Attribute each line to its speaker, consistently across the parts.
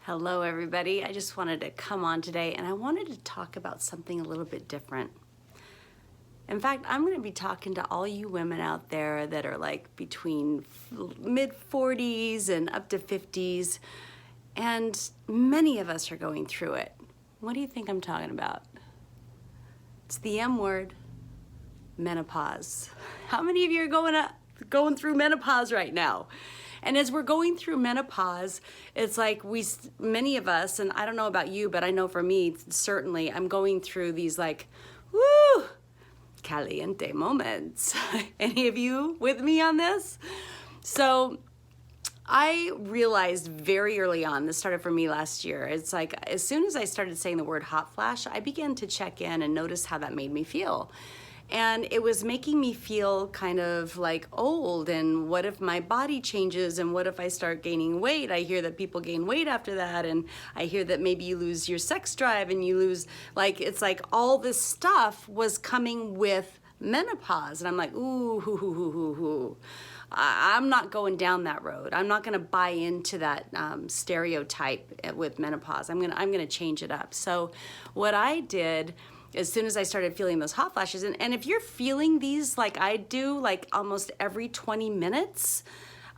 Speaker 1: Hello, everybody. I just wanted to come on today and I wanted to talk about something a little bit different. In fact, I'm going to be talking to all you women out there that are like between mid 40s and up to 50s, and many of us are going through it. What do you think I'm talking about? It's the M word, menopause. How many of you are going through menopause right now? And as we're going through menopause, it's like many of us, and I don't know about you, but I know for me, certainly, I'm going through these like, woo, caliente moments. Any of you with me on this? So I realized very early on, this started for me last year, it's like as soon as I started saying the word hot flash, I began to check in and notice how that made me feel. And it was making me feel kind of like old, and what if my body changes, and what if I start gaining weight? I hear that people gain weight after that, and I hear that maybe you lose your sex drive and you lose, like, it's like all this stuff was coming with menopause. And I'm like, ooh, I'm not going down that road. I'm not gonna buy into that stereotype with menopause. I'm gonna change it up. So what I did, as soon as I started feeling those hot flashes, and if you're feeling these like I do, like almost every 20 minutes,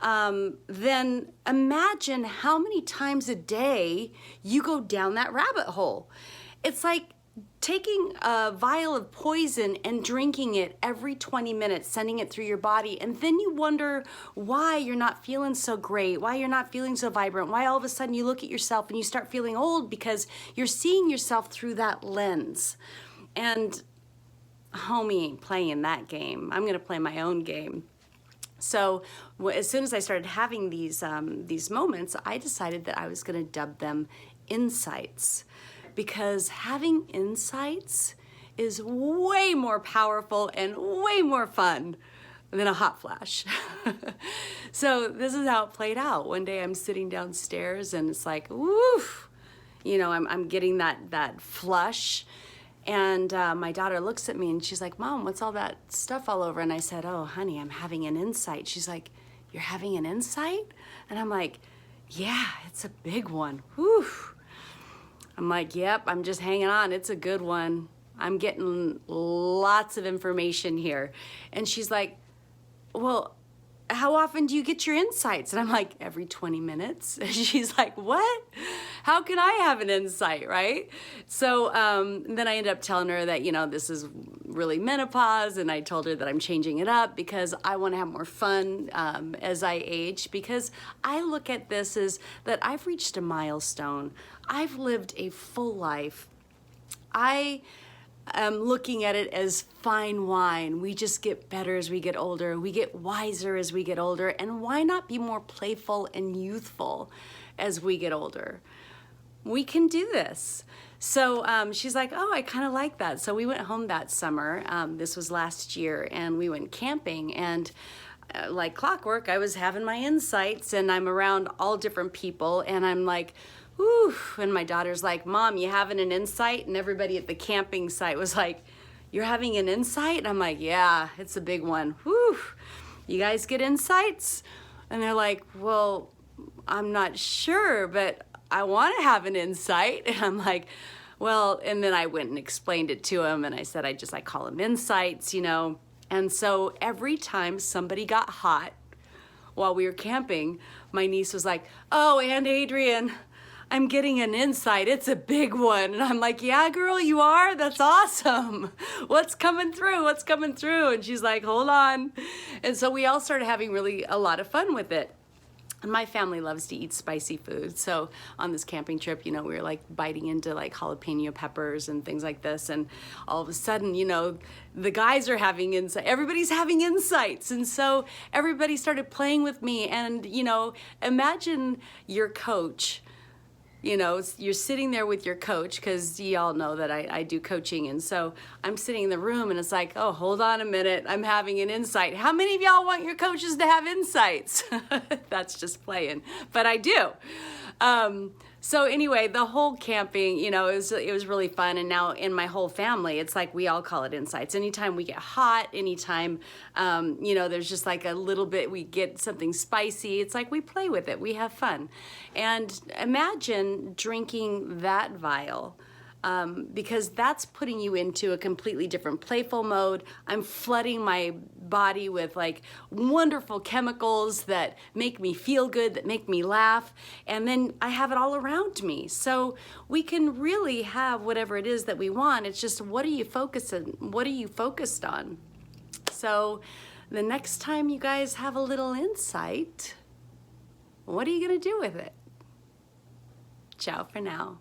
Speaker 1: then imagine how many times a day you go down that rabbit hole. It's like taking a vial of poison and drinking it every 20 minutes, sending it through your body, and then you wonder why you're not feeling so great, why you're not feeling so vibrant, why all of a sudden you look at yourself and you start feeling old because you're seeing yourself through that lens. And homie ain't playing that game. I'm gonna play my own game. So as soon as I started having these moments, I decided that I was gonna dub them insights, because having insights is way more powerful and way more fun than a hot flash. So this is how it played out. One day I'm sitting downstairs and it's like, woof, you know, I'm getting that flush. And my daughter looks at me and she's like, Mom, what's all that stuff all over? And I said, oh, honey, I'm having an insight. She's like, you're having an insight? And I'm like, yeah, it's a big one. Whew. I'm like, yep, I'm just hanging on. It's a good one. I'm getting lots of information here. And she's like, well, how often do you get your insights? And I'm like, every 20 minutes. And she's like, what? How can I have an insight, right? So then I ended up telling her that, you know, this is really menopause, and I told her that I'm changing it up because I want to have more fun as I age, because I look at this as that I've reached a milestone. I've lived a full life. I am looking at it as fine wine. We just get better as we get older. We get wiser as we get older. And why not be more playful and youthful as we get older? We can do this. So she's like, oh, I kind of like that. So we went home that summer. This was last year, and we went camping, and like clockwork, I was having my insights, and I'm around all different people, and I'm like, ooh, and my daughter's like, Mom, you having an insight? And everybody at the camping site was like, you're having an insight? And I'm like, yeah, it's a big one. Whew. You guys get insights? And they're like, well, I'm not sure, but I want to have an insight. And I'm like, well, and then I went and explained it to him, and I said, I call them insights, you know. And so every time somebody got hot while we were camping, my niece was like, oh, Aunt Adrienne, I'm getting an insight. It's a big one. And I'm like, yeah, girl, you are? That's awesome. What's coming through? What's coming through? And she's like, hold on. And so we all started having really a lot of fun with it. And my family loves to eat spicy food. So on this camping trip, you know, we were like biting into like jalapeno peppers and things like this. And all of a sudden, you know, the guys are having insight. Everybody's having insights. And so everybody started playing with me. And, you know, imagine your coach. You know, you're sitting there with your coach, because y'all know that I do coaching. And so I'm sitting in the room and it's like, oh, hold on a minute. I'm having an insight. How many of y'all want your coaches to have insights? That's just playing, but I do. So anyway, the whole camping, you know, it was really fun. And now in my whole family, it's like we all call it insights. Anytime we get hot, anytime, you know, there's just like a little bit, we get something spicy. It's like we play with it. We have fun. And imagine drinking that vial. Because that's putting you into a completely different playful mode. I'm flooding my body with like wonderful chemicals that make me feel good, that make me laugh, and then I have it all around me. So we can really have whatever it is that we want. It's just what are you focused on? So the next time you guys have a little insight, what are you gonna do with it? Ciao for now.